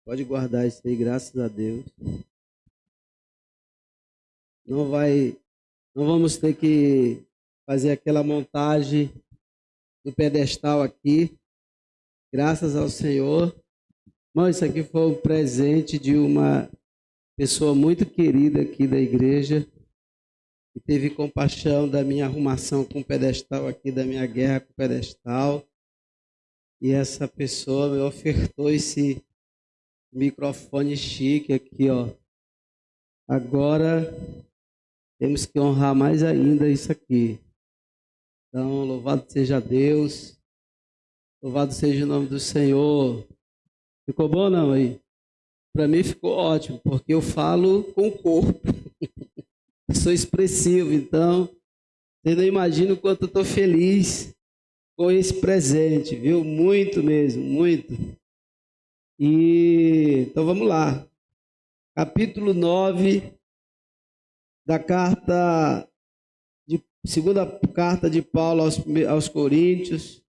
Pode guardar isso aí, graças a Deus. Não vamos ter que fazer aquela montagem do pedestal aqui, graças ao Senhor. Mas isso aqui foi um presente de uma pessoa muito querida aqui da igreja, que teve compaixão da minha arrumação com o pedestal aqui, da minha guerra com o pedestal. E essa pessoa me ofertou esse microfone chique aqui, ó. Agora temos que honrar mais ainda isso aqui. Então, louvado seja Deus. Louvado seja o nome do Senhor. Ficou bom, não, aí? Para mim ficou ótimo, porque eu falo com o corpo. Sou expressivo, então, você não imagina o quanto eu estou feliz com esse presente, viu? Muito mesmo, muito. Então vamos lá. Capítulo 9 da segunda carta de Paulo aos Coríntios.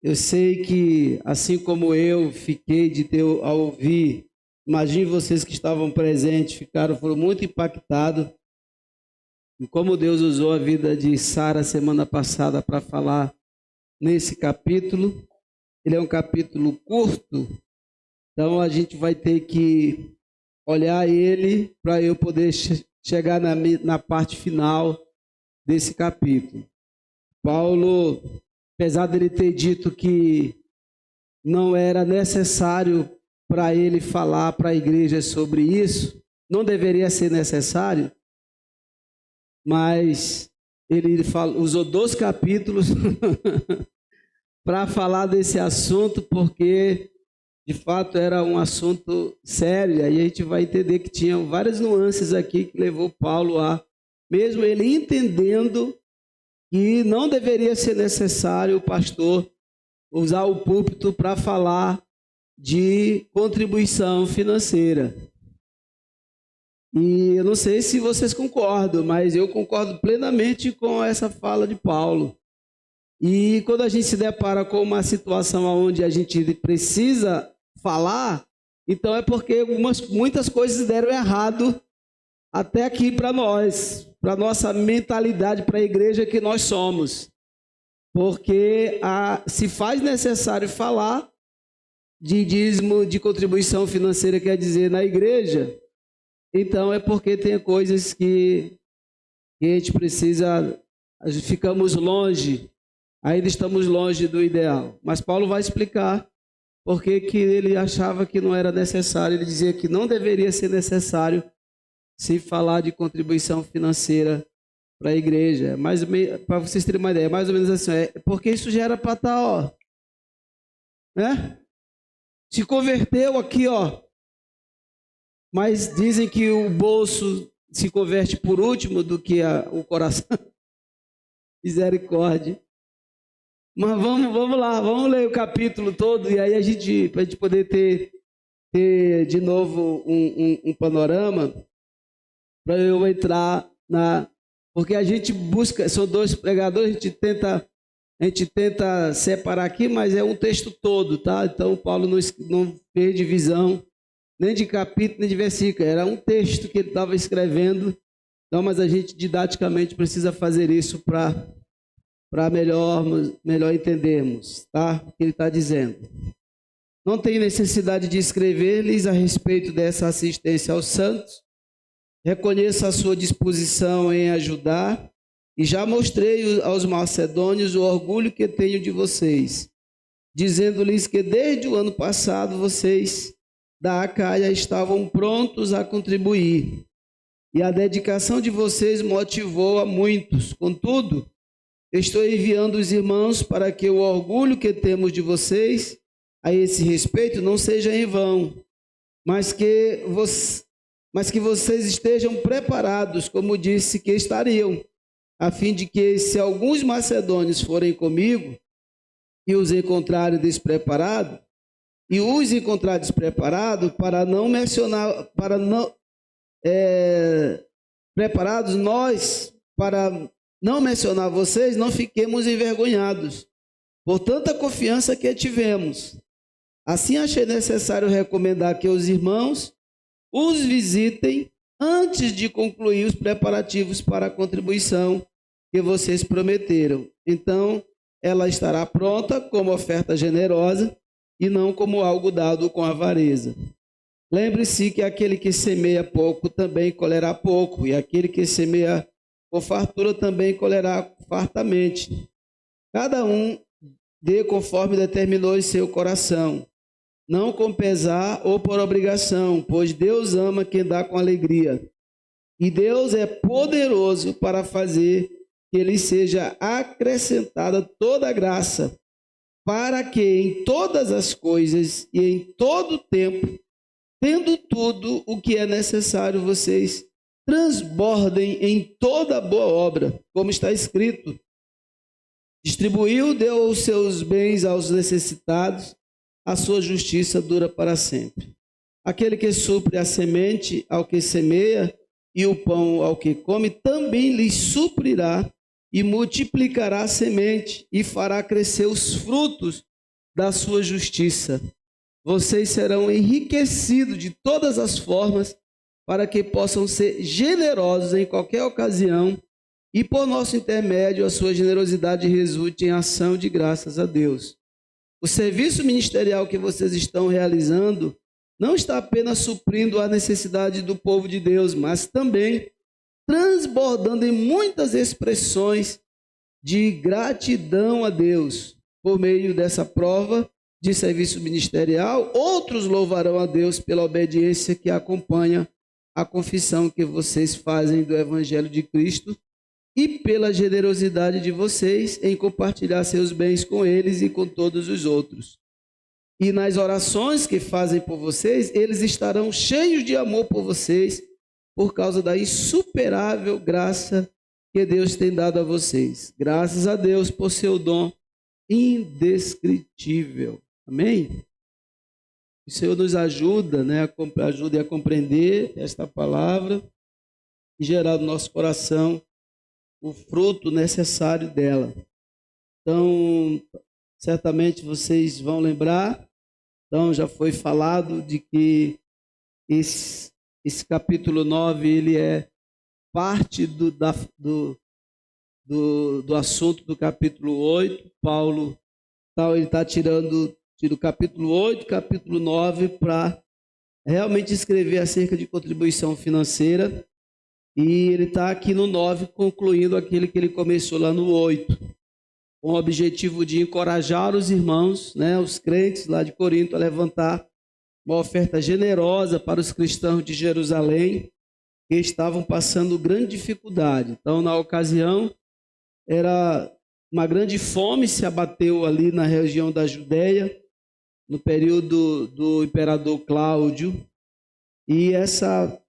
Eu sei que, assim como eu fiquei ao ouvir, imagine vocês que estavam presentes, foram muito impactados em como Deus usou a vida de Sara semana passada para falar nesse capítulo. Ele é um capítulo curto, então a gente vai ter que olhar ele para eu poder chegar na parte final desse capítulo. Paulo, apesar dele ter dito que não era necessário para ele falar para a igreja sobre isso, não deveria ser necessário, mas ele usou 2 capítulos para falar desse assunto, porque de fato era um assunto sério, e aí a gente vai entender que tinham várias nuances aqui que levou Paulo mesmo ele entendendo que não deveria ser necessário o pastor usar o púlpito para falar de contribuição financeira. E eu não sei se vocês concordam, mas eu concordo plenamente com essa fala de Paulo. E quando a gente se depara com uma situação onde a gente precisa falar, então é porque muitas coisas deram errado até aqui para nós, para a nossa mentalidade, para a igreja que nós somos. Porque se faz necessário falar de dízimo, de contribuição financeira, quer dizer, na igreja, então é porque tem coisas que a gente precisa, ficamos longe, ainda estamos longe do ideal. Mas Paulo vai explicar por que ele achava que não era necessário, ele dizia que não deveria ser necessário se falar de contribuição financeira para a igreja. Para vocês terem uma ideia, mais ou menos assim, porque isso já era para estar, né? Se converteu aqui, mas dizem que o bolso se converte por último do que o coração. Misericórdia. Mas vamos lá, vamos ler o capítulo todo, e aí para a gente poder ter de novo um panorama, para eu entrar porque a gente busca, são 2 pregadores, a gente tenta separar aqui, mas é um texto todo, tá? Então Paulo não fez divisão nem de capítulo, nem de versículo, era um texto que ele estava escrevendo, então, mas a gente didaticamente precisa fazer isso para melhor entendermos, tá? O que ele está dizendo. Não tem necessidade de escrever-lhes a respeito dessa assistência aos santos. Reconheço a sua disposição em ajudar e já mostrei aos macedônios o orgulho que tenho de vocês, dizendo-lhes que desde o ano passado vocês da Acaia estavam prontos a contribuir e a dedicação de vocês motivou a muitos. Contudo, estou enviando os irmãos para que o orgulho que temos de vocês a esse respeito não seja em vão, mas que vocês estejam preparados, como disse que estariam, a fim de que, se alguns macedônios forem comigo e os encontrarem despreparados, preparados, nós, para não mencionar vocês, não fiquemos envergonhados, por tanta confiança que tivemos. Assim achei necessário recomendar que os irmãos os visitem antes de concluir os preparativos para a contribuição que vocês prometeram. Então, ela estará pronta como oferta generosa e não como algo dado com avareza. Lembre-se que aquele que semeia pouco também colherá pouco, e aquele que semeia com fartura também colherá fartamente. Cada um dê conforme determinou em seu coração, não com pesar ou por obrigação, pois Deus ama quem dá com alegria. E Deus é poderoso para fazer que lhe seja acrescentada toda a graça, para que em todas as coisas e em todo tempo, tendo tudo o que é necessário, vocês transbordem em toda boa obra, como está escrito. Distribuiu, deu os seus bens aos necessitados, a sua justiça dura para sempre. Aquele que supre a semente ao que semeia e o pão ao que come, também lhe suprirá e multiplicará a semente e fará crescer os frutos da sua justiça. Vocês serão enriquecidos de todas as formas para que possam ser generosos em qualquer ocasião e por nosso intermédio a sua generosidade resulte em ação de graças a Deus. O serviço ministerial que vocês estão realizando não está apenas suprindo a necessidade do povo de Deus, mas também transbordando em muitas expressões de gratidão a Deus. Por meio dessa prova de serviço ministerial, outros louvarão a Deus pela obediência que acompanha a confissão que vocês fazem do Evangelho de Cristo e pela generosidade de vocês em compartilhar seus bens com eles e com todos os outros. E nas orações que fazem por vocês, eles estarão cheios de amor por vocês, por causa da insuperável graça que Deus tem dado a vocês. Graças a Deus por seu dom indescritível. Amém? O Senhor nos ajuda, ajude a compreender esta palavra e gerar no nosso coração o fruto necessário dela. Então, certamente vocês vão lembrar, então já foi falado de que esse capítulo 9, ele é parte do assunto do capítulo 8. Paulo ele está tira o capítulo 8, capítulo 9, para realmente escrever acerca de contribuição financeira. E ele está aqui no 9, concluindo aquele que ele começou lá no 8, com o objetivo de encorajar os irmãos, os crentes lá de Corinto, a levantar uma oferta generosa para os cristãos de Jerusalém, que estavam passando grande dificuldade. Então, na ocasião, era uma grande fome se abateu ali na região da Judéia, no período do imperador Cláudio, e essa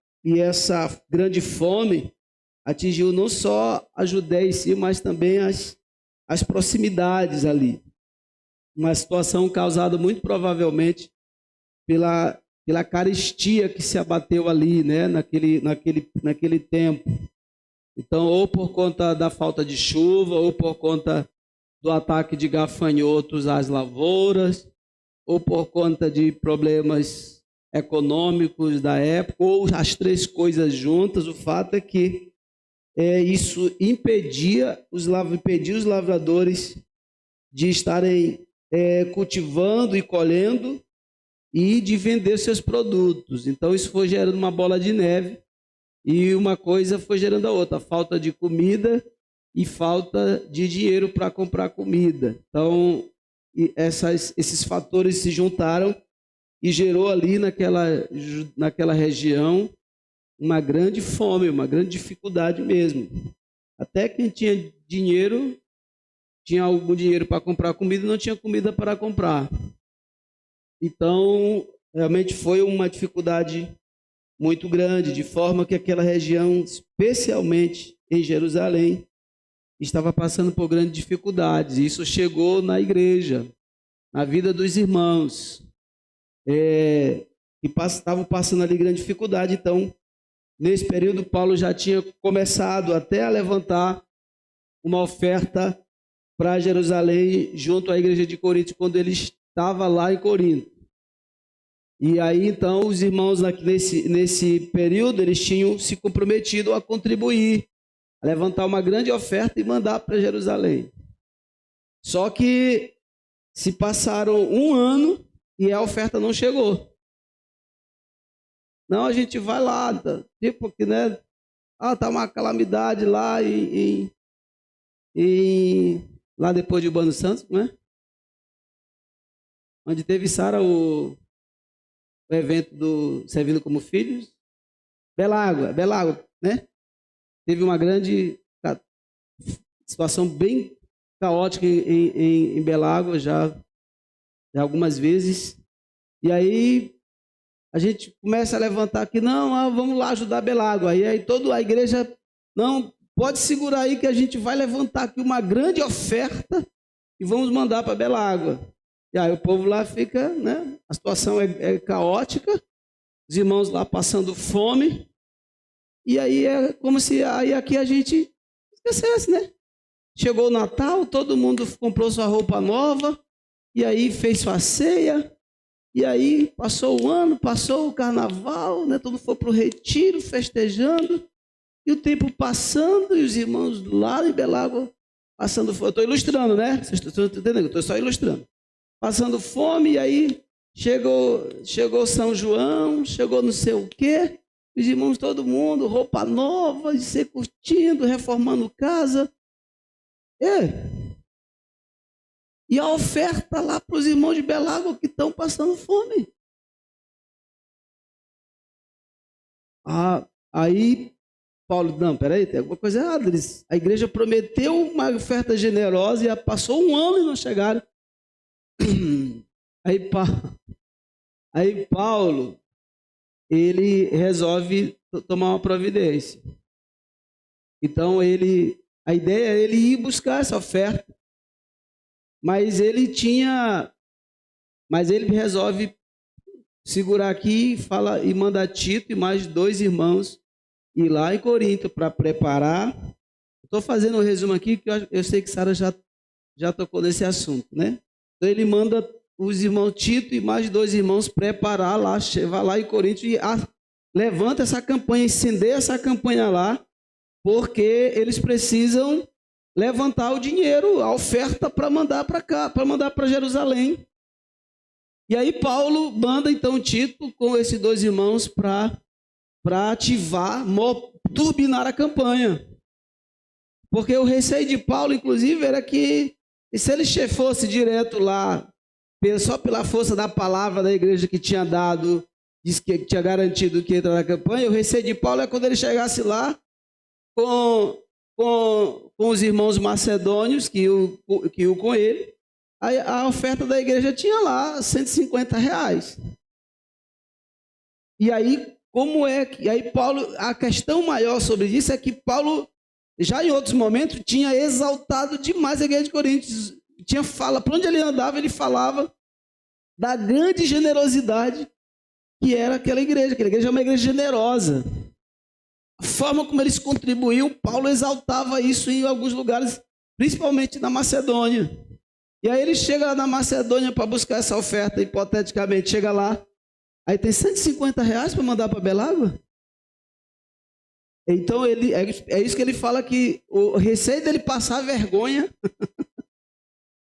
grande fome atingiu não só a Judéia em si, mas também as proximidades ali. Uma situação causada muito provavelmente pela carestia que se abateu ali, naquele tempo. Então, ou por conta da falta de chuva, ou por conta do ataque de gafanhotos às lavouras, ou por conta de problemas econômicos da época, ou as três coisas juntas. O fato é que isso impedia os lavradores de estarem cultivando e colhendo e de vender seus produtos. Então isso foi gerando uma bola de neve e uma coisa foi gerando a outra, falta de comida e falta de dinheiro para comprar comida. Então esses fatores se juntaram e gerou ali naquela região uma grande fome, uma grande dificuldade mesmo. Até quem tinha dinheiro, tinha algum dinheiro para comprar comida, não tinha comida para comprar. Então, realmente foi uma dificuldade muito grande, de forma que aquela região, especialmente em Jerusalém, estava passando por grandes dificuldades. Isso chegou na igreja, na vida dos irmãos, que estavam passando ali grande dificuldade. Então, nesse período, Paulo já tinha começado até a levantar uma oferta para Jerusalém, junto à igreja de Corinto, quando ele estava lá em Corinto. E aí, então, os irmãos nesse período, eles tinham se comprometido a contribuir, a levantar uma grande oferta e mandar para Jerusalém. Só que se passaram um ano e a oferta não chegou. Não, a gente vai lá, tipo que, né? Tá uma calamidade lá lá depois de Urbano Santos, né? Onde teve Sara o evento do Servindo como Filhos. Bela Água, né? Teve uma grande situação bem caótica em Bela Água já algumas vezes. E aí a gente começa a levantar aqui, não, vamos lá ajudar Bela Água. E aí toda a igreja, não, pode segurar aí que a gente vai levantar aqui uma grande oferta e vamos mandar para Bela Água. E aí o povo lá fica, né? A situação é caótica, os irmãos lá passando fome. E aí é como se aqui a gente esquecesse, né? Chegou o Natal, todo mundo comprou sua roupa nova, e aí fez sua ceia, e aí passou o ano, passou o carnaval, né? Todo mundo foi para o retiro, festejando, e o tempo passando, e os irmãos lá em Bela Água passando fome. Eu estou ilustrando, né? Vocês estão entendendo? Eu estou só ilustrando. Passando fome, e aí chegou São João, chegou não sei o quê, os irmãos, todo mundo, roupa nova, se curtindo, reformando casa. E a oferta lá para os irmãos de Bela Água que estão passando fome. Aí Paulo, não, peraí, tem alguma coisa errada. A igreja prometeu uma oferta generosa e passou um ano e não chegaram. Aí Paulo, ele resolve tomar uma providência. Então a ideia é ele ir buscar essa oferta, mas ele resolve segurar aqui e manda Tito e mais 2 irmãos ir lá em Corinto para preparar. Estou fazendo um resumo aqui que eu sei que Sara já tocou nesse assunto, né? Então ele manda os irmãos Tito e mais 2 irmãos preparar lá, vai lá em Corinto e levanta essa campanha, incender essa campanha lá, porque eles precisam levantar o dinheiro, a oferta para mandar para cá, para mandar para Jerusalém. E aí Paulo manda então Tito com esses 2 irmãos para ativar, turbinar a campanha. Porque o receio de Paulo, inclusive, era que se ele fosse direto lá, só pela força da palavra da igreja que tinha dado, disse que tinha garantido que ia entrar na campanha, o receio de Paulo é quando ele chegasse lá com os irmãos macedônios que iam com ele, a oferta da igreja tinha lá R$150. E aí, Paulo, a questão maior sobre isso é que Paulo, já em outros momentos, tinha exaltado demais a igreja de Coríntios. Para onde ele andava, ele falava da grande generosidade que era aquela igreja. Aquela igreja é uma igreja generosa. A forma como eles contribuíam, Paulo exaltava isso em alguns lugares, principalmente na Macedônia. E aí ele chega lá na Macedônia para buscar essa oferta, hipoteticamente, chega lá, aí tem R$150 para mandar para Bela Água. Então é isso que ele fala, que o receio dele passar vergonha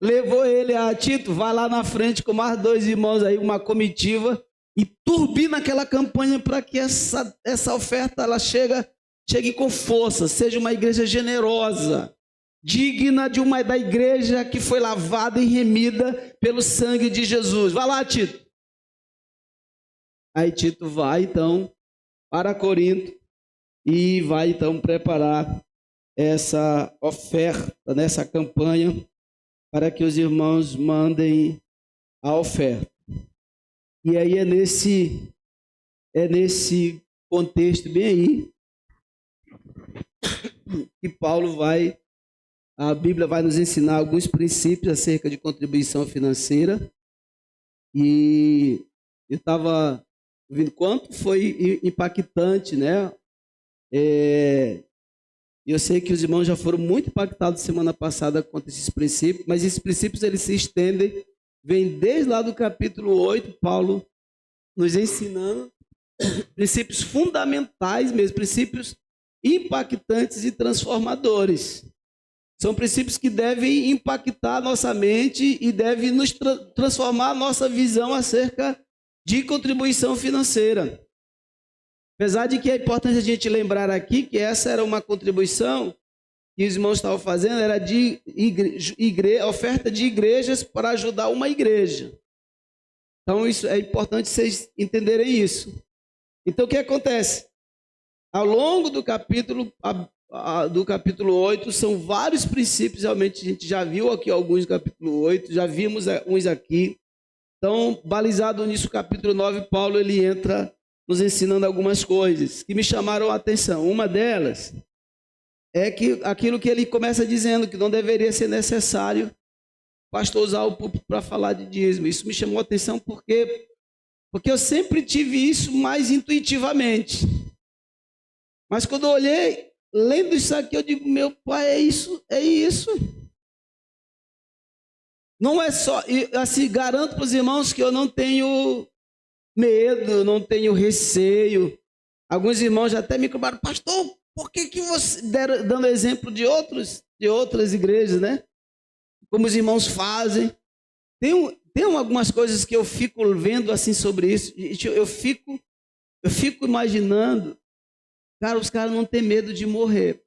levou ele a Tito, vai lá na frente com mais 2 irmãos aí, uma comitiva, e turbina aquela campanha para que essa oferta ela chegue com força, seja uma igreja generosa, digna da igreja que foi lavada e remida pelo sangue de Jesus. Vai lá, Tito. Aí Tito vai então para Corinto e vai então preparar essa oferta nessa campanha para que os irmãos mandem a oferta. E aí é nesse contexto bem aí que a Bíblia vai nos ensinar alguns princípios acerca de contribuição financeira. E eu estava vendo quanto foi impactante, né? Eu sei que os irmãos já foram muito impactados semana passada com esses princípios, mas esses princípios eles se estendem, vem desde lá do capítulo 8, Paulo nos ensinando princípios fundamentais mesmo, princípios impactantes e transformadores. São princípios que devem impactar a nossa mente e devem nos transformar a nossa visão acerca de contribuição financeira. Apesar de que é importante a gente lembrar aqui que essa era uma contribuição que os irmãos estavam fazendo, era de oferta de igrejas para ajudar uma igreja. Então, isso é importante vocês entenderem isso. Então, o que acontece? Ao longo do capítulo 8, são vários princípios, realmente a gente já viu aqui alguns no capítulo 8, já vimos uns aqui. Então, balizado nisso, o capítulo 9, Paulo ele entra nos ensinando algumas coisas que me chamaram a atenção. Uma delas é que aquilo que ele começa dizendo, que não deveria ser necessário o pastor usar o púlpito para falar de dízimo. Isso me chamou a atenção porque eu sempre tive isso mais intuitivamente. Mas quando eu olhei, lendo isso aqui, eu digo, meu pai, é isso. Não é só, assim, garanto para os irmãos que eu não tenho medo, não tenho receio. Alguns irmãos já até me cobraram, pastor, por que você, dando exemplo de outras igrejas, né? Como os irmãos fazem. Tem algumas coisas que eu fico vendo assim sobre isso, eu fico imaginando, cara, os caras não têm medo de morrer.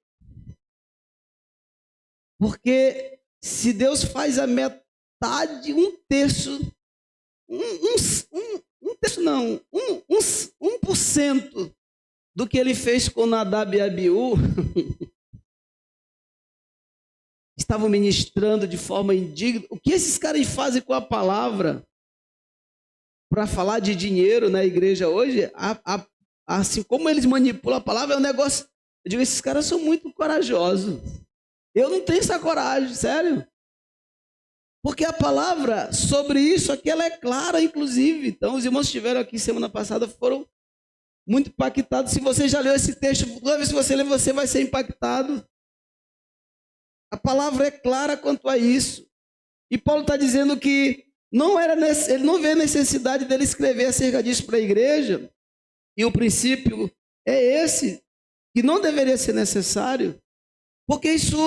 Porque se Deus faz a metade, 1% do que ele fez com Nadab e Abiú, estavam ministrando de forma indigna. O que esses caras fazem com a palavra para falar de dinheiro na igreja hoje, assim como eles manipulam a palavra, é um negócio. Eu digo, esses caras são muito corajosos. Eu não tenho essa coragem, sério. Porque a palavra sobre isso aqui, ela é clara, inclusive. Então, os irmãos que estiveram aqui semana passada foram muito impactados. Se você já leu esse texto, toda vez que você ler, você vai ser impactado. A palavra é clara quanto a isso. E Paulo está dizendo que ele não vê necessidade dele escrever acerca disso para a igreja. E o princípio é esse, que não deveria ser necessário, porque isso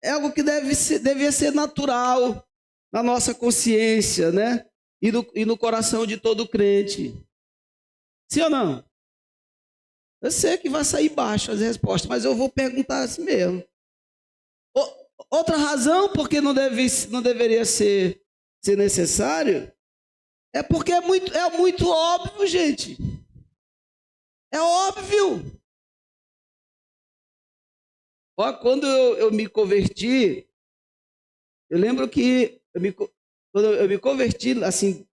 é algo que devia ser natural na nossa consciência, né? E no coração de todo crente. Sim ou não? Eu sei que vai sair baixo as respostas, mas eu vou perguntar assim mesmo. Outra razão porque não deveria ser necessário é porque é muito óbvio, gente. É óbvio. Quando eu me converti, eu lembro que quando eu me converti, assim,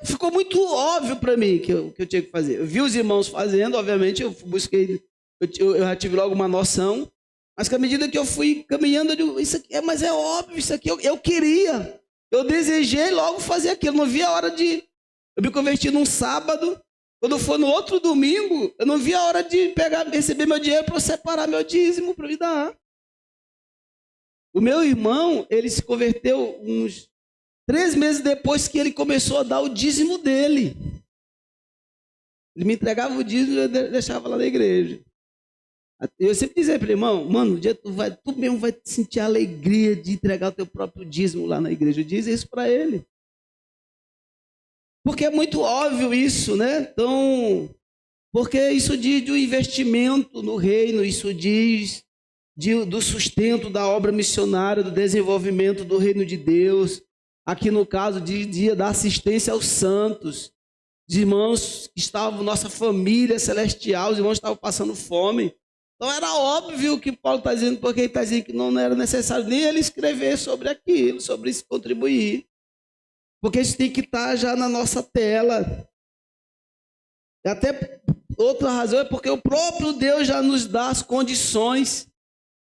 ficou muito óbvio para mim que eu tinha que fazer. Eu vi os irmãos fazendo, obviamente, eu busquei, eu já tive logo uma noção, mas que à medida que eu fui caminhando, eu digo, isso aqui mas é óbvio, isso aqui eu queria, eu desejei logo fazer aquilo, não via a hora de... Eu me converti num sábado, quando for no outro domingo, eu não via a hora de receber meu dinheiro para eu separar meu dízimo para me dar. O meu irmão, ele se converteu uns 3 meses depois que ele começou a dar o dízimo dele. Ele me entregava o dízimo e eu deixava lá na igreja. Eu sempre dizia para ele, irmão, mano, um dia tu mesmo vai sentir a alegria de entregar o teu próprio dízimo lá na igreja. Eu dizia isso para ele. Porque é muito óbvio isso, né? Então, porque isso diz do investimento no reino, isso diz do sustento da obra missionária, do desenvolvimento do reino de Deus. Aqui no caso, dizia da assistência aos santos, de irmãos que estavam, nossa família celestial, os irmãos estavam passando fome. Então era óbvio o que Paulo está dizendo, porque ele está dizendo que não era necessário nem ele escrever sobre aquilo, sobre isso contribuir. Porque isso tem que estar já na nossa tela. E até outra razão é porque o próprio Deus já nos dá as condições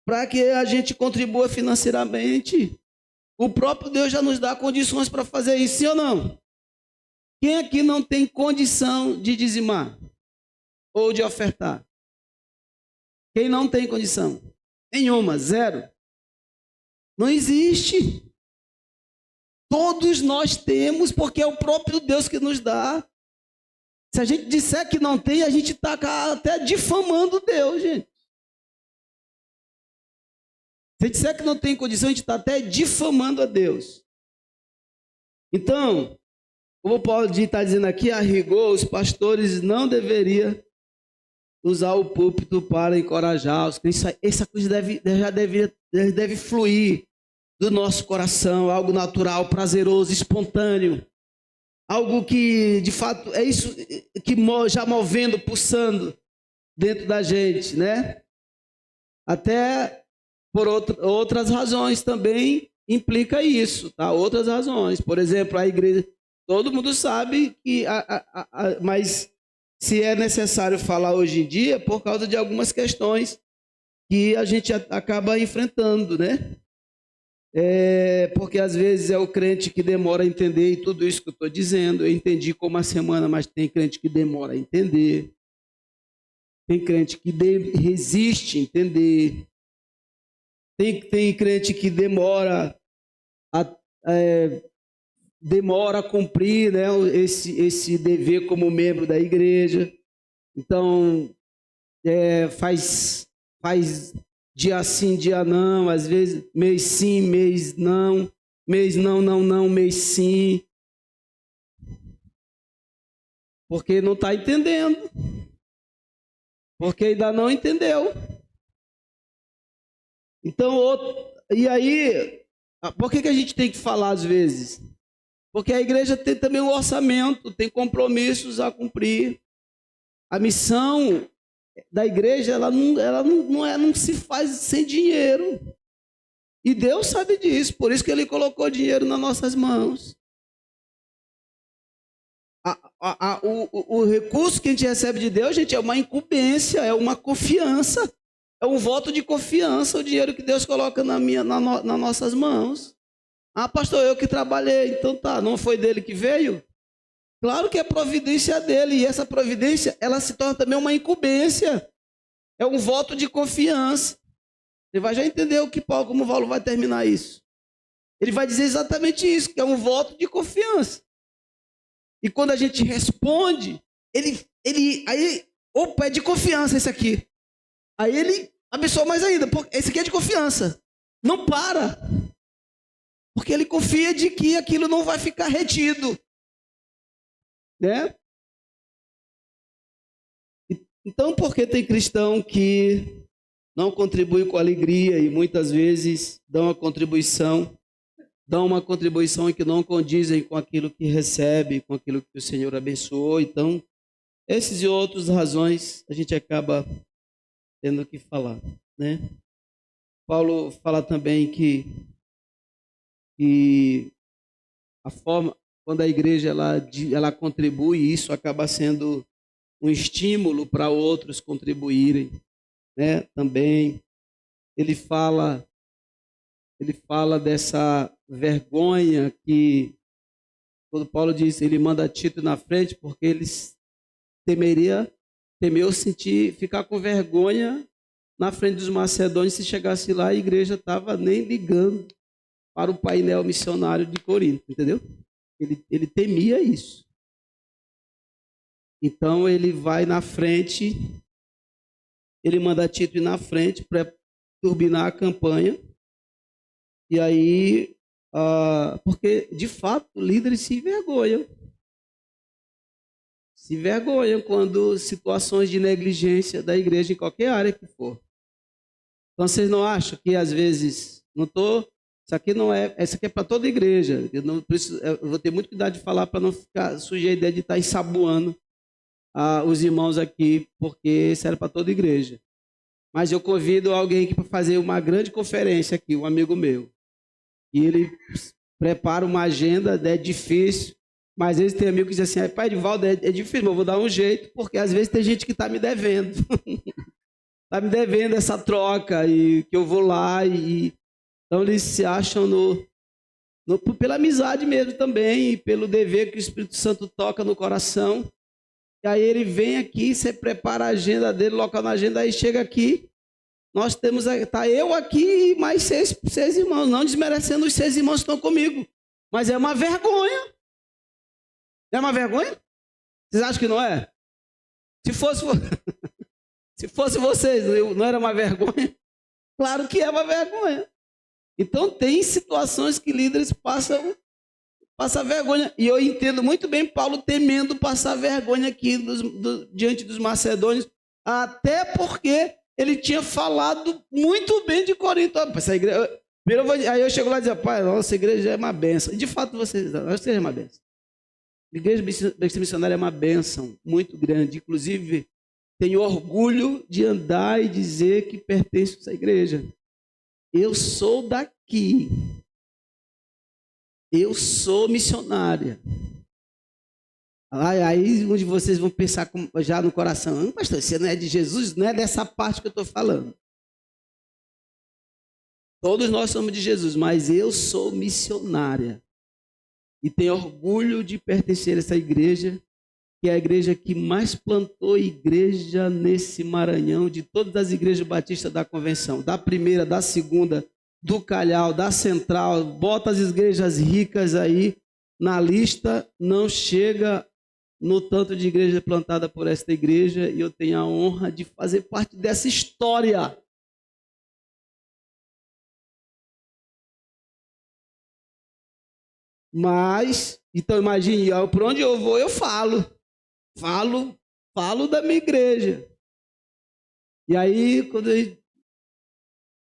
para que a gente contribua financeiramente. O próprio Deus já nos dá condições para fazer isso, sim ou não? Quem aqui não tem condição de dizimar ou de ofertar? Quem não tem condição? Nenhuma, zero. Não existe. Todos nós temos, porque é o próprio Deus que nos dá. Se a gente disser que não tem, a gente está até difamando Deus, gente. Se disser que não tem condição, a gente está até difamando a Deus. Então, como Paulo está dizendo aqui, a rigor, os pastores não deveriam usar o púlpito para encorajar os cristãos. Essa coisa deve fluir do nosso coração, algo natural, prazeroso, espontâneo. Algo que, de fato, é isso que já movendo, pulsando dentro da gente, né? Até por outras razões também implica isso, tá? Outras razões. Por exemplo, a igreja, todo mundo sabe que, mas se é necessário falar hoje em dia, por causa de algumas questões que a gente acaba enfrentando, né? Porque às vezes é o crente que demora a entender, e tudo isso que eu estou dizendo, eu entendi como a semana, mas tem crente que demora a entender, tem crente que resiste a entender, tem crente que demora a cumprir, né, esse dever como membro da igreja. Então, faz dia sim, dia não, às vezes mês sim, mês não, mês não, mês sim. Porque não está entendendo. Porque ainda não entendeu. Então, e aí, por que a gente tem que falar às vezes? Porque a igreja tem também um orçamento, tem compromissos a cumprir. A missão da igreja, ela não se faz sem dinheiro. E Deus sabe disso, por isso que Ele colocou dinheiro nas nossas mãos. O recurso que a gente recebe de Deus, gente, é uma incumbência, é uma confiança, é um voto de confiança, o dinheiro que Deus coloca nas nossas mãos. Ah, pastor, eu que trabalhei, então tá, não foi dele que veio? Claro que é providência dele, e essa providência, ela se torna também uma incumbência. É um voto de confiança. Você vai já entender como o Paulo vai terminar isso. Ele vai dizer exatamente isso, que é um voto de confiança. E quando a gente responde, opa, é de confiança esse aqui. Aí ele abençoa mais ainda, porque esse aqui é de confiança. Não para. Porque ele confia de que aquilo não vai ficar retido. Né? Então, por que tem cristão que não contribui com alegria e muitas vezes dão uma contribuição em que não condizem com aquilo que recebe, com aquilo que o Senhor abençoou? Então, essas e outras razões a gente acaba tendo que falar, né? Paulo fala também que a forma, quando a igreja ela contribui, isso acaba sendo um estímulo para outros contribuírem, né? Também ele fala dessa vergonha que, quando Paulo diz, ele manda Tito na frente, porque eles temeu ficar com vergonha na frente dos macedônios se chegasse lá, a igreja estava nem ligando para o painel missionário de Corinto, entendeu? Ele temia isso. Então ele vai na frente, ele manda Tito ir na frente para turbinar a campanha. E aí, porque de fato líderes se envergonham. Se envergonham quando situações de negligência da igreja em qualquer área que for. Então vocês não acham que às vezes, isso aqui é para toda a igreja. Eu vou ter muito cuidado de falar para não ficar sujeito a ideia de estar ensaboando os irmãos aqui, porque isso era para toda a igreja. Mas eu convido alguém aqui para fazer uma grande conferência aqui, um amigo meu. E ele prepara uma agenda, é difícil, mas às vezes tem amigo que diz assim, pai Edivaldo, é difícil, mas eu vou dar um jeito, porque às vezes tem gente que está me devendo. Está me devendo essa troca, e que eu vou lá, então eles se acham pela amizade mesmo também, e pelo dever que o Espírito Santo toca no coração. E aí ele vem aqui, você prepara a agenda dele, local na agenda, aí chega aqui, nós temos, tá eu aqui e mais seis irmãos, não desmerecendo os 6 irmãos que estão comigo, mas é uma vergonha. É uma vergonha? Vocês acham que não é? Se fosse, se fosse vocês, não era uma vergonha? Claro que é uma vergonha. Então tem situações que líderes passam vergonha. E eu entendo muito bem Paulo temendo passar vergonha aqui diante dos macedônios, até porque ele tinha falado muito bem de Corinto. Essa igreja, aí eu chego lá e digo, pai, nossa igreja é uma bênção. E de fato, nossa igreja é uma bênção. A igreja missionária é uma bênção muito grande. Inclusive, tenho orgulho de andar e dizer que pertenço a essa igreja. Eu sou daqui. Eu sou missionária. Aí onde vocês vão pensar já no coração, pastor, você não é de Jesus? Não é dessa parte que eu estou falando. Todos nós somos de Jesus, mas eu sou missionária. E tenho orgulho de pertencer a essa igreja, que é a igreja que mais plantou igreja nesse Maranhão, de todas as igrejas batistas da convenção, da primeira, da segunda, do Calhau, da Central, bota as igrejas ricas aí na lista, não chega no tanto de igreja plantada por esta igreja, e eu tenho a honra de fazer parte dessa história. Mas, então imagine, por onde eu vou, eu falo da minha igreja. E aí,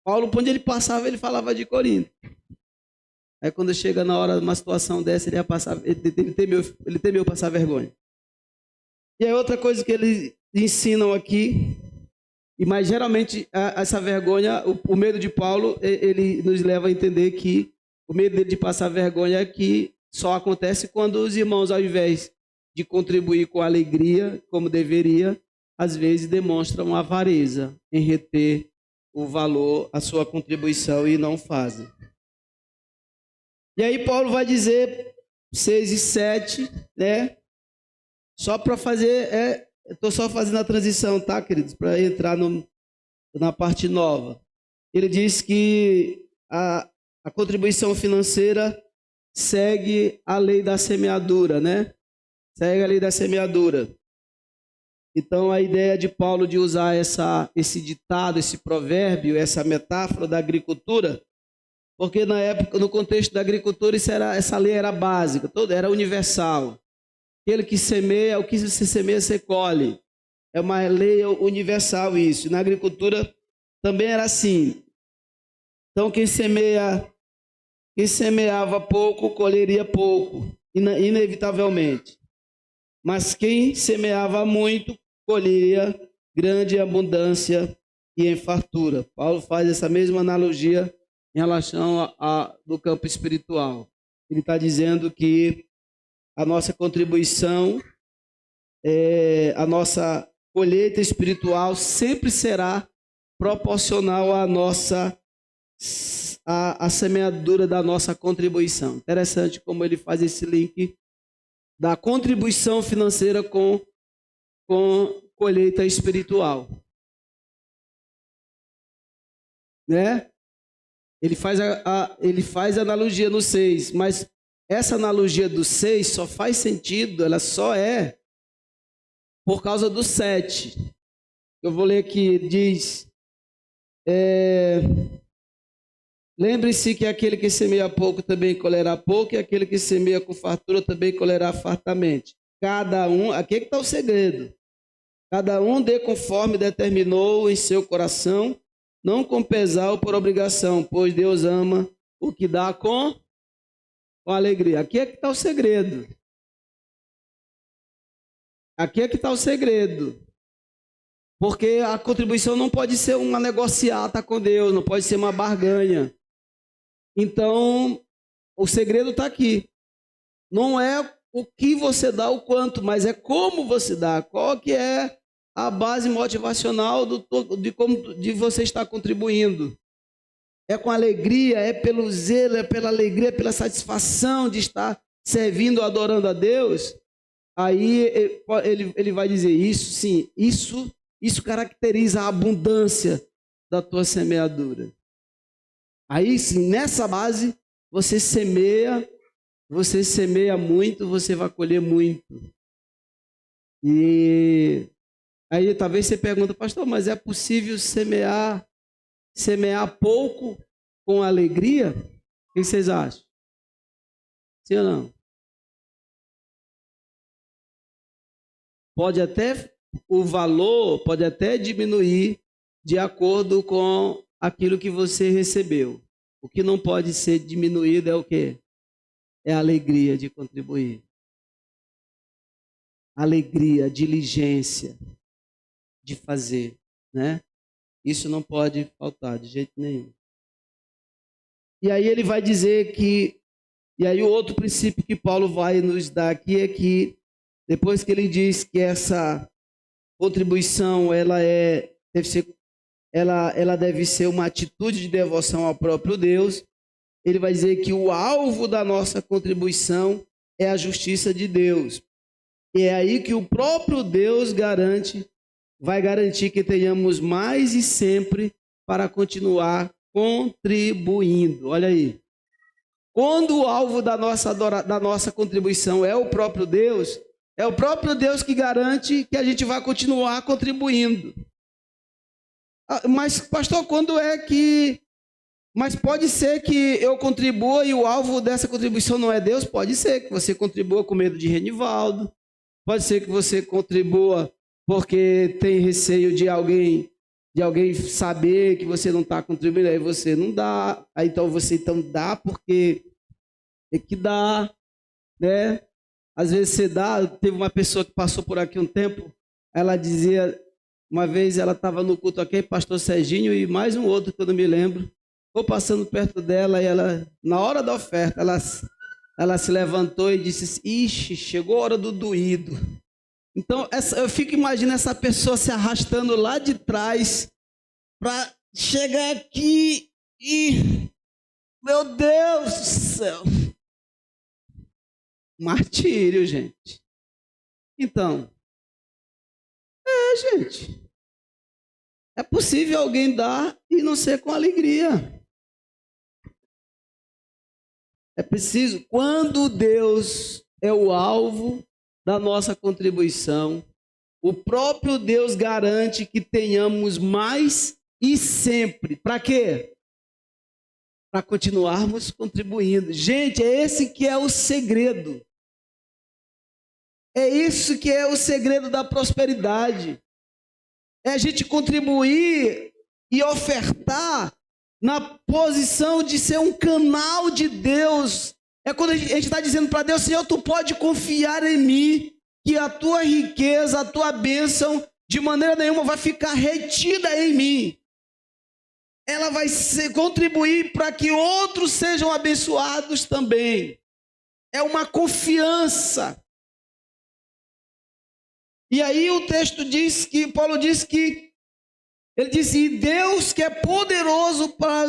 Paulo, por onde ele passava, ele falava de Corinto. Aí quando chega na hora de uma situação dessa, ele temeu passar vergonha. E aí outra coisa que eles ensinam aqui, mas geralmente essa vergonha, o medo de Paulo, ele nos leva a entender que o medo dele de passar vergonha é que só acontece quando os irmãos, ao invés de contribuir com alegria, como deveria, às vezes demonstram avareza em reter o valor, a sua contribuição, e não fazem. E aí Paulo vai dizer 6 e 7, né? Só para fazer, estou só fazendo a transição, tá, queridos? Para entrar na parte nova. Ele diz que a contribuição financeira segue a lei da semeadura, né? Segue a lei da semeadura. Então, a ideia de Paulo de usar esse ditado, esse provérbio, essa metáfora da agricultura, porque na época, no contexto da agricultura, essa lei era básica, era universal. Aquele que semeia, o que você semeia, você colhe. É uma lei universal isso. Na agricultura também era assim. Então, quem semeava pouco, colheria pouco, inevitavelmente. Mas quem semeava muito, colheria grande abundância e em fartura. Paulo faz essa mesma analogia em relação do campo espiritual. Ele está dizendo que a nossa contribuição, a nossa colheita espiritual sempre será proporcional à semeadura da nossa contribuição. Interessante como ele faz esse link da contribuição financeira com colheita espiritual. Né? Ele faz a analogia no 6, mas essa analogia do 6 só faz sentido, ela só é por causa do 7. Eu vou ler aqui, diz: lembre-se que aquele que semeia pouco também colherá pouco, e aquele que semeia com fartura também colherá fartamente. Cada um, aqui é que está o segredo, cada um dê conforme determinou em seu coração, não com pesar ou por obrigação, pois Deus ama o que dá com alegria. Aqui é que está o segredo. Aqui é que está o segredo. Porque a contribuição não pode ser uma negociata com Deus, não pode ser uma barganha. Então, o segredo está aqui. Não é o que você dá, o quanto, mas é como você dá. Qual que é a base motivacional de você estar contribuindo? É com alegria, é pelo zelo, é pela alegria, pela satisfação de estar servindo, adorando a Deus. Aí ele vai dizer isso, sim, isso caracteriza a abundância da tua semeadura. Aí sim, nessa base, você semeia muito, você vai colher muito. E aí talvez você pergunta, pastor, mas é possível semear pouco com alegria? O que vocês acham? Sim ou não? O valor pode até diminuir de acordo com aquilo que você recebeu. O que não pode ser diminuído é o quê? É a alegria de contribuir. Alegria, diligência de fazer, né? Isso não pode faltar de jeito nenhum. E aí ele vai dizer que, e aí o outro princípio que Paulo vai nos dar aqui é que depois que ele diz que essa contribuição ela deve ser uma atitude de devoção ao próprio Deus, ele vai dizer que o alvo da nossa contribuição é a justiça de Deus. E é aí que o próprio Deus vai garantir que tenhamos mais e sempre para continuar contribuindo. Olha aí. Quando o alvo da nossa contribuição é o próprio Deus, é o próprio Deus que garante que a gente vai continuar contribuindo. Mas, pastor, quando é que... Mas pode ser que eu contribua e o alvo dessa contribuição não é Deus? Pode ser que você contribua com medo de Renivaldo. Pode ser que você contribua porque tem receio de alguém saber que você não está contribuindo, aí você não dá. Aí então você dá porque tem que dar, né? Às vezes você dá. Teve uma pessoa que passou por aqui um tempo, ela dizia, uma vez ela estava no culto aqui, pastor Serginho e mais um outro que eu não me lembro, ficou passando perto dela e ela, na hora da oferta, ela se levantou e disse, ixi, chegou a hora do doído. Então, eu fico imaginando essa pessoa se arrastando lá de trás para chegar aqui e... Meu Deus do céu! Martírio, gente. Então, gente, é possível alguém dar e não ser com alegria. É preciso, quando Deus é o alvo da nossa contribuição, o próprio Deus garante que tenhamos mais e sempre. Para quê? Para continuarmos contribuindo. Gente, é esse que é o segredo. É isso que é o segredo da prosperidade. É a gente contribuir e ofertar na posição de ser um canal de Deus. É quando a gente está dizendo para Deus, Senhor, tu pode confiar em mim, que a tua riqueza, a tua bênção, de maneira nenhuma vai ficar retida em mim. Ela vai contribuir para que outros sejam abençoados também. É uma confiança. E aí o texto diz que, Paulo diz que, ele diz, e Deus que é poderoso para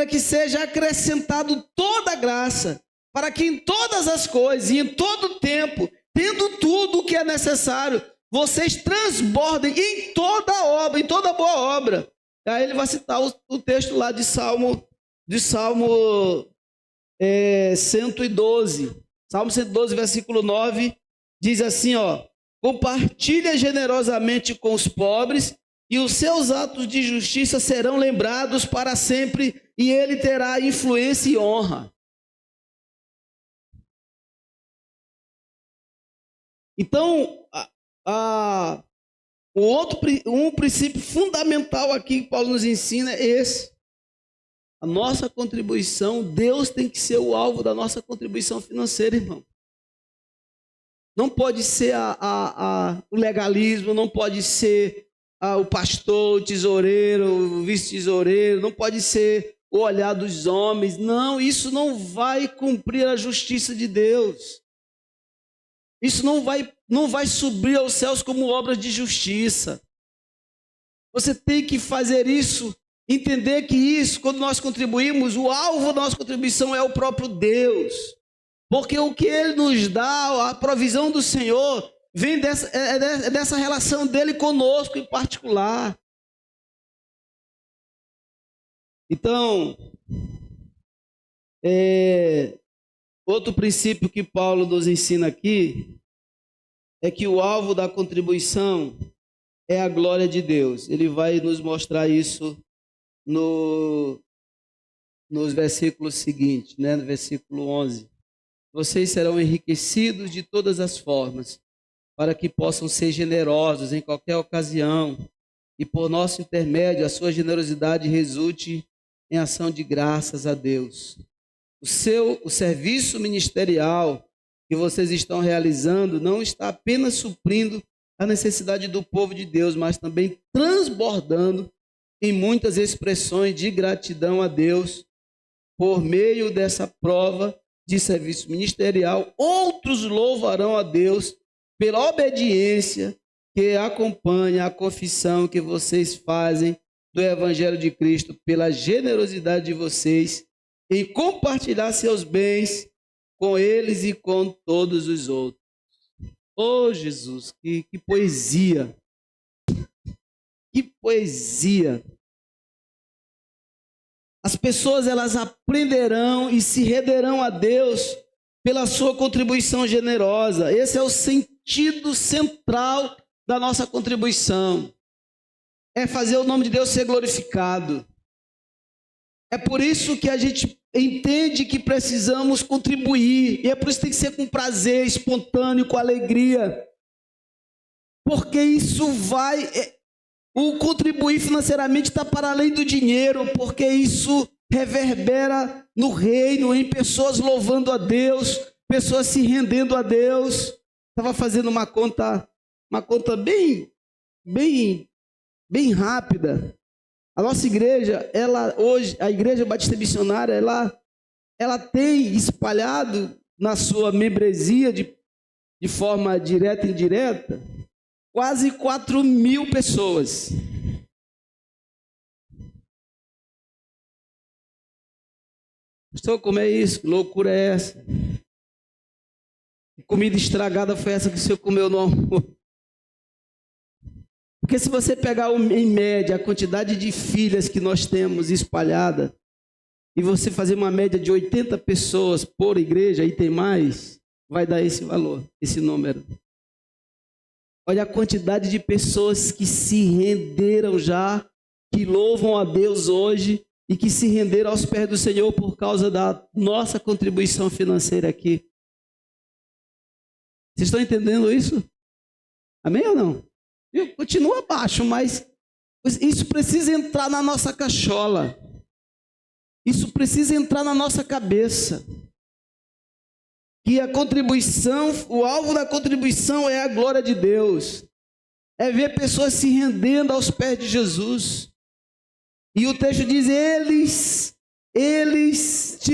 que seja acrescentado toda a graça, para que em todas as coisas e em todo tempo, tendo tudo o que é necessário, vocês transbordem em toda obra, em toda boa obra. Aí ele vai citar o texto lá de Salmo 112. Salmo 112, versículo 9, diz assim, ó, compartilha generosamente com os pobres, e os seus atos de justiça serão lembrados para sempre, e ele terá influência e honra. Então, um princípio fundamental aqui que Paulo nos ensina é esse. A nossa contribuição, Deus tem que ser o alvo da nossa contribuição financeira, irmão. Não pode ser o legalismo, não pode ser o pastor, o tesoureiro, o vice-tesoureiro, não pode ser o olhar dos homens. Não, isso não vai cumprir a justiça de Deus. Isso não vai subir aos céus como obras de justiça. Você tem que fazer isso, entender que isso, quando nós contribuímos, o alvo da nossa contribuição é o próprio Deus. Porque o que Ele nos dá, a provisão do Senhor, vem dessa relação dele conosco em particular. Então, outro princípio que Paulo nos ensina aqui é que o alvo da contribuição é a glória de Deus. Ele vai nos mostrar isso nos versículos seguintes, né? No versículo 11. Vocês serão enriquecidos de todas as formas, para que possam ser generosos em qualquer ocasião, e por nosso intermédio a sua generosidade resulte em ação de graças a Deus. O serviço ministerial que vocês estão realizando não está apenas suprindo a necessidade do povo de Deus, mas também transbordando em muitas expressões de gratidão a Deus. Por meio dessa prova de serviço ministerial, outros louvarão a Deus pela obediência que acompanha a confissão que vocês fazem do Evangelho de Cristo, pela generosidade de vocês em compartilhar seus bens com eles e com todos os outros. Oh, Jesus, que poesia! Que poesia! As pessoas, elas aprenderão e se renderão a Deus pela sua contribuição generosa. Esse é o sentido central da nossa contribuição. É fazer o nome de Deus ser glorificado. É por isso que a gente entende que precisamos contribuir. E é por isso que tem que ser com prazer, espontâneo, com alegria. Porque isso vai... O contribuir financeiramente está para além do dinheiro, porque isso reverbera no reino, em pessoas louvando a Deus, pessoas se rendendo a Deus. Estava fazendo uma conta bem rápida. A nossa igreja, hoje, a Igreja Batista Missionária, ela tem espalhado na sua membresia de forma direta e indireta quase 4.000 pessoas. Pastor, como é isso? Que loucura é essa? Que comida estragada foi essa que o senhor comeu no almoço? Porque se você pegar em média a quantidade de filhas que nós temos espalhada e você fazer uma média de 80 pessoas por igreja, aí tem mais, vai dar esse valor, esse número. Olha a quantidade de pessoas que se renderam já, que louvam a Deus hoje e que se renderam aos pés do Senhor por causa da nossa contribuição financeira aqui. Vocês estão entendendo isso? Amém ou não? Continua baixo, mas isso precisa entrar na nossa cachola. Isso precisa entrar na nossa cabeça. Que a contribuição, o alvo da contribuição é a glória de Deus. É ver pessoas se rendendo aos pés de Jesus. E o texto diz, eles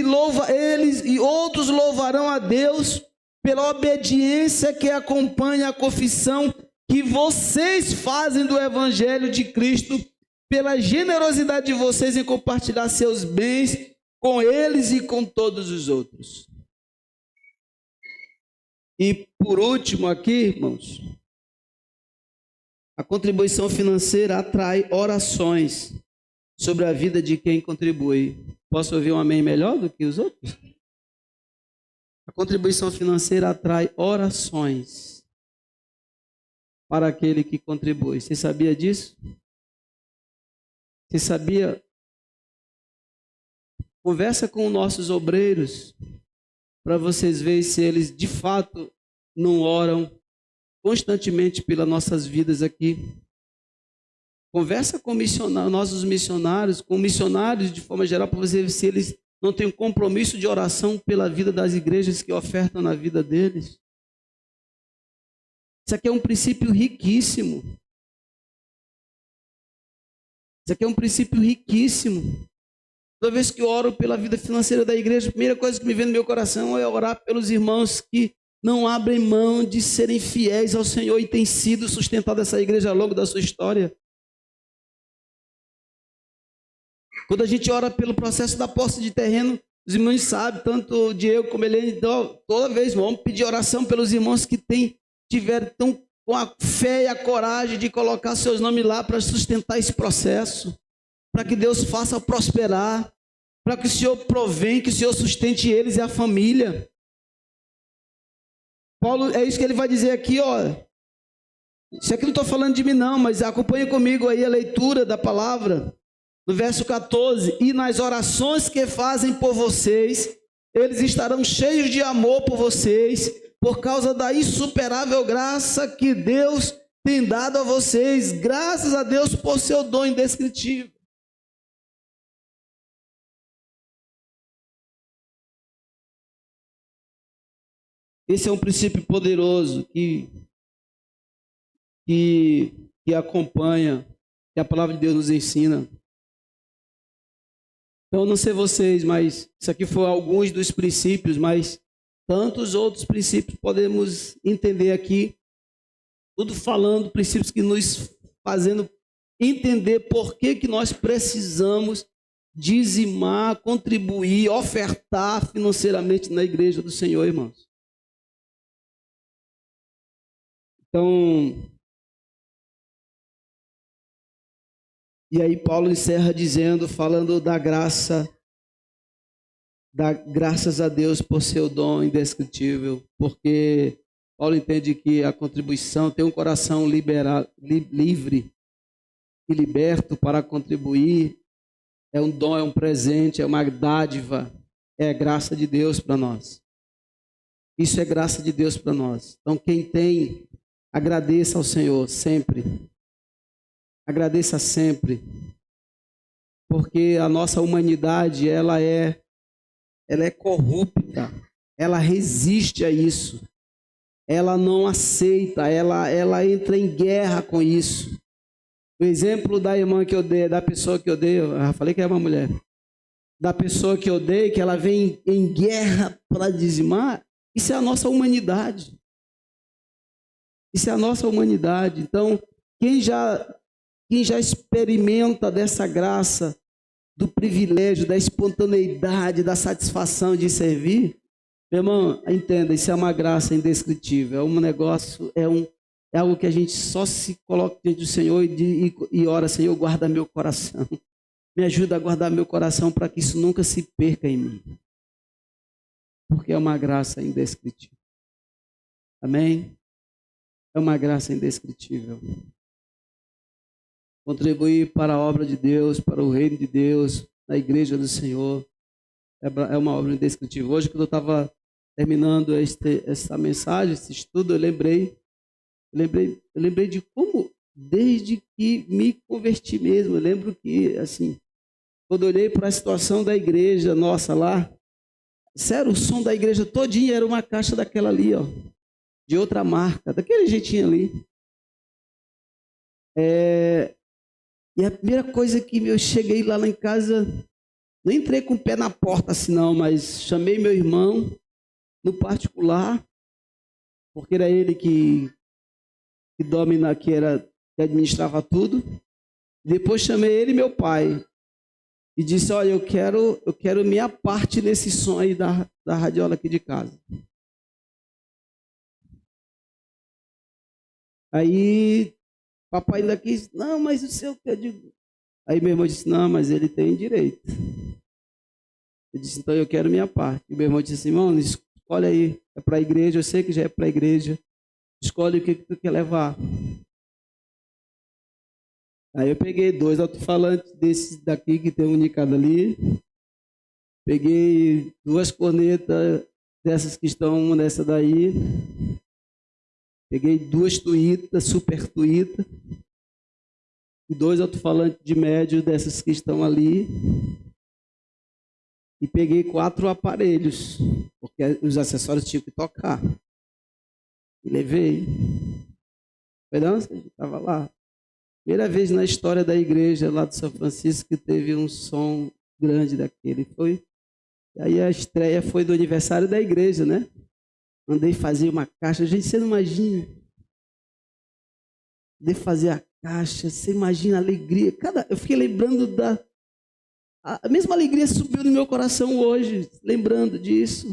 e outros louvarão a Deus pela obediência que acompanha a confissão que vocês fazem do Evangelho de Cristo, pela generosidade de vocês em compartilhar seus bens com eles e com todos os outros. E por último aqui, irmãos, a contribuição financeira atrai orações sobre a vida de quem contribui. Posso ouvir um amém melhor do que os outros? A contribuição financeira atrai orações para aquele que contribui. Você sabia disso? Você sabia? Conversa com nossos obreiros para vocês verem se eles de fato não oram constantemente pelas nossas vidas aqui. Conversa com nossos missionários, com missionários de forma geral, para você ver se eles não têm um compromisso de oração pela vida das igrejas que ofertam na vida deles. Isso aqui é um princípio riquíssimo. Isso aqui é um princípio riquíssimo. Toda vez que eu oro pela vida financeira da igreja, a primeira coisa que me vem no meu coração é orar pelos irmãos que não abrem mão de serem fiéis ao Senhor e têm sido sustentados essa igreja ao longo da sua história. Quando a gente ora pelo processo da posse de terreno, os irmãos sabem, tanto o Diego como ele, então, toda vez vamos pedir oração pelos irmãos que tiveram com a fé e a coragem de colocar seus nomes lá para sustentar esse processo, para que Deus faça prosperar, para que o Senhor provém, que o Senhor sustente eles e a família. Paulo, é isso que ele vai dizer aqui, ó. Isso aqui não estou falando de mim não, mas acompanhe comigo aí a leitura da palavra. No verso 14, e nas orações que fazem por vocês, eles estarão cheios de amor por vocês, por causa da insuperável graça que Deus tem dado a vocês, graças a Deus por seu dom indescritível. Esse é um princípio poderoso que acompanha, que a palavra de Deus nos ensina. Então, não sei vocês, mas isso aqui foi alguns dos princípios, mas tantos outros princípios podemos entender aqui, tudo falando, princípios que nos fazendo entender por que nós precisamos dizimar, contribuir, ofertar financeiramente na igreja do Senhor, irmãos. Então, e aí Paulo encerra dizendo, falando da graça, graças a Deus por seu dom indescritível, porque Paulo entende que a contribuição tem um coração livre e liberto para contribuir, é um dom, é um presente, é uma dádiva, é graça de Deus para nós. Isso é graça de Deus para nós. Então, quem tem, agradeça ao Senhor sempre. Agradeça sempre, porque a nossa humanidade ela é corrupta, ela resiste a isso, ela não aceita, ela entra em guerra com isso. O exemplo da irmã que eu dei, da pessoa que eu dei, eu falei que é uma mulher, da pessoa que eu dei, que ela vem em guerra para dizimar, isso é a nossa humanidade. Isso é a nossa humanidade. Então, quem já experimenta dessa graça, do privilégio, da espontaneidade, da satisfação de servir, meu irmão, entenda, isso é uma graça indescritível, é um negócio, é algo que a gente só se coloca diante do Senhor e ora, Senhor, guarda meu coração, me ajuda a guardar meu coração para que isso nunca se perca em mim, porque é uma graça indescritível. Amém? É uma graça indescritível. Contribuir para a obra de Deus, para o reino de Deus, na igreja do Senhor, é uma obra indescritível. Hoje, quando eu estava terminando essa mensagem, esse estudo, eu lembrei de como, desde que me converti mesmo, eu lembro que, assim, quando eu olhei para a situação da igreja nossa lá, sério, o som da igreja todinha era uma caixa daquela ali, ó, de outra marca, daquele jeitinho ali. E a primeira coisa que eu cheguei lá em casa, não entrei com o pé na porta assim não, mas chamei meu irmão no particular, porque era ele que domina, que administrava tudo. Depois chamei ele e meu pai e disse, olha, eu quero minha parte nesse som aí da radiola aqui de casa. Aí papai ainda quis, não, mas o seu que eu digo. Aí meu irmão disse, não, mas ele tem direito. Eu disse, então eu quero minha parte. E meu irmão disse assim, irmão, escolhe aí, é para a igreja, eu sei que já é para a igreja, escolhe o que tu quer levar. Aí eu peguei 2 alto-falantes desses daqui que tem um indicado ali, peguei 2 cornetas dessas que estão, uma dessa daí, peguei 2 tuítas, super tuíta, e 2 alto-falantes de médio dessas que estão ali, e peguei 4 aparelhos, porque os acessórios tinham que tocar. E levei. Esperança, a gente estava lá. Primeira vez na história da igreja lá de São Francisco que teve um som grande daquele. E aí a estreia foi do aniversário da igreja, né? Mandei fazer uma caixa. Gente, você não imagina. Mandei fazer a caixa. Você imagina a alegria. Eu fiquei lembrando a mesma alegria subiu no meu coração hoje, lembrando disso.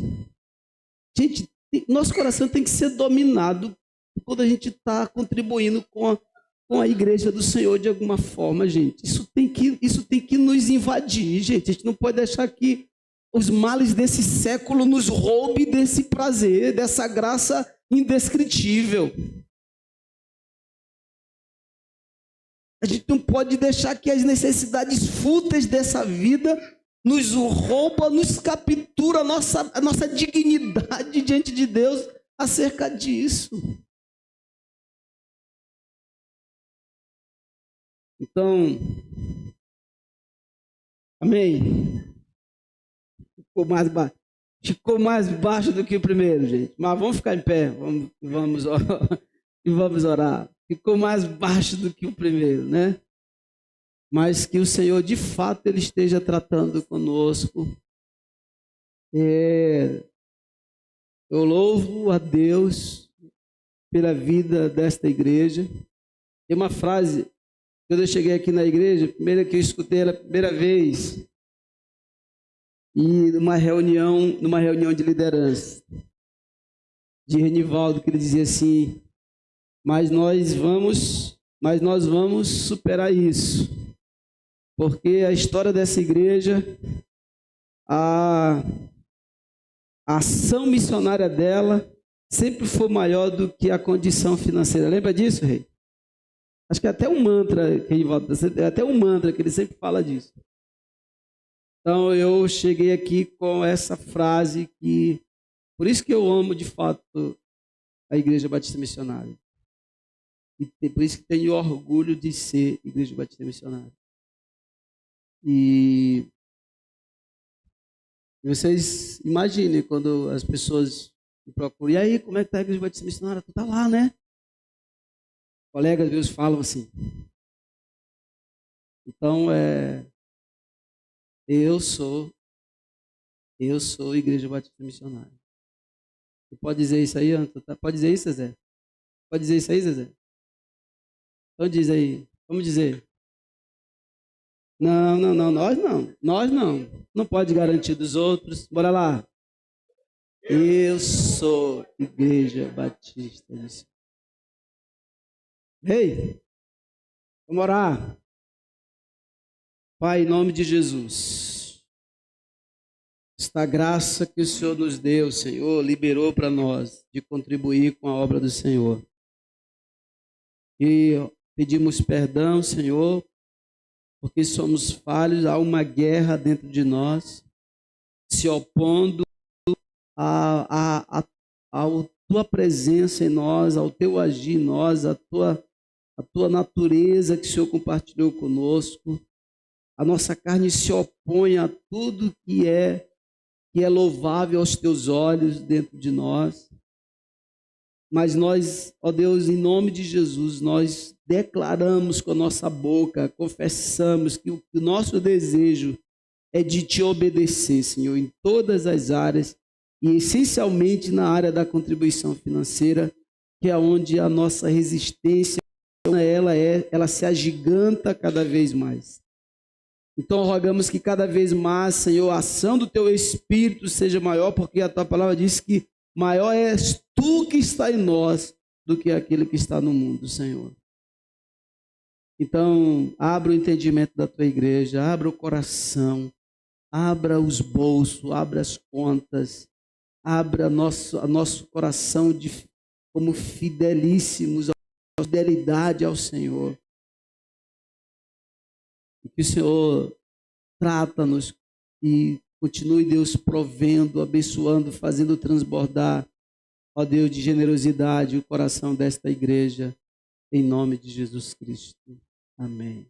Gente, nosso coração tem que ser dominado quando a gente está contribuindo com a igreja do Senhor de alguma forma, gente. Isso tem que nos invadir, gente. A gente não pode deixar que os males desse século nos roubem desse prazer, dessa graça indescritível. A gente não pode deixar que as necessidades fúteis dessa vida nos rouba, nos captura a nossa dignidade diante de Deus acerca disso. Então, amém? Ficou mais baixo do que o primeiro, gente. Mas vamos ficar em pé, vamos orar. Ficou mais baixo do que o primeiro, né? Mas que o Senhor, de fato, Ele esteja tratando conosco. Eu louvo a Deus pela vida desta igreja. Tem uma frase, quando eu cheguei aqui na igreja, primeira que eu escutei ela a primeira vez, e numa reunião de liderança, de Renivaldo, que ele dizia assim: mas nós vamos superar isso, porque a história dessa igreja, a ação missionária dela sempre foi maior do que a condição financeira. Lembra disso, rei? Acho que é até um mantra que ele sempre fala disso. Então eu cheguei aqui com essa frase que, por isso que eu amo de fato a Igreja Batista Missionária. E por isso que tenho orgulho de ser Igreja Batista Missionária. E vocês imaginem quando as pessoas me procuram: e aí, como é que está a Igreja Batista Missionária? Tu está lá, né? Colegas meus falam assim. Então, eu sou Igreja Batista Missionária. Você pode dizer isso aí, Antônio? Pode dizer isso, Zezé? Pode dizer isso aí, Zezé? Então diz aí. Vamos dizer. Não, nós não. Nós não. Não pode garantir dos outros. Bora lá. Eu sou Igreja Batista Missionária. Ei, vamos orar. Pai, em nome de Jesus, esta graça que o Senhor nos deu, Senhor, liberou para nós de contribuir com a obra do Senhor. E pedimos perdão, Senhor, porque somos falhos, há uma guerra dentro de nós, se opondo à tua presença em nós, ao teu agir em nós, à tua natureza que o Senhor compartilhou conosco. A nossa carne se opõe a tudo que é louvável aos teus olhos dentro de nós. Mas nós, ó Deus, em nome de Jesus, nós declaramos com a nossa boca, confessamos que o nosso desejo é de te obedecer, Senhor, em todas as áreas e essencialmente na área da contribuição financeira, que é onde a nossa resistência ela se agiganta cada vez mais. Então, rogamos que cada vez mais, Senhor, a ação do Teu Espírito seja maior, porque a Tua palavra diz que maior és Tu que está em nós do que aquele que está no mundo, Senhor. Então, abra o entendimento da Tua igreja, abra o coração, abra os bolsos, abra as contas, abra nosso coração como fidelíssimos, a fidelidade ao Senhor. E que o Senhor trata-nos e continue, Deus, provendo, abençoando, fazendo transbordar, ó Deus, de generosidade o coração desta igreja, em nome de Jesus Cristo. Amém.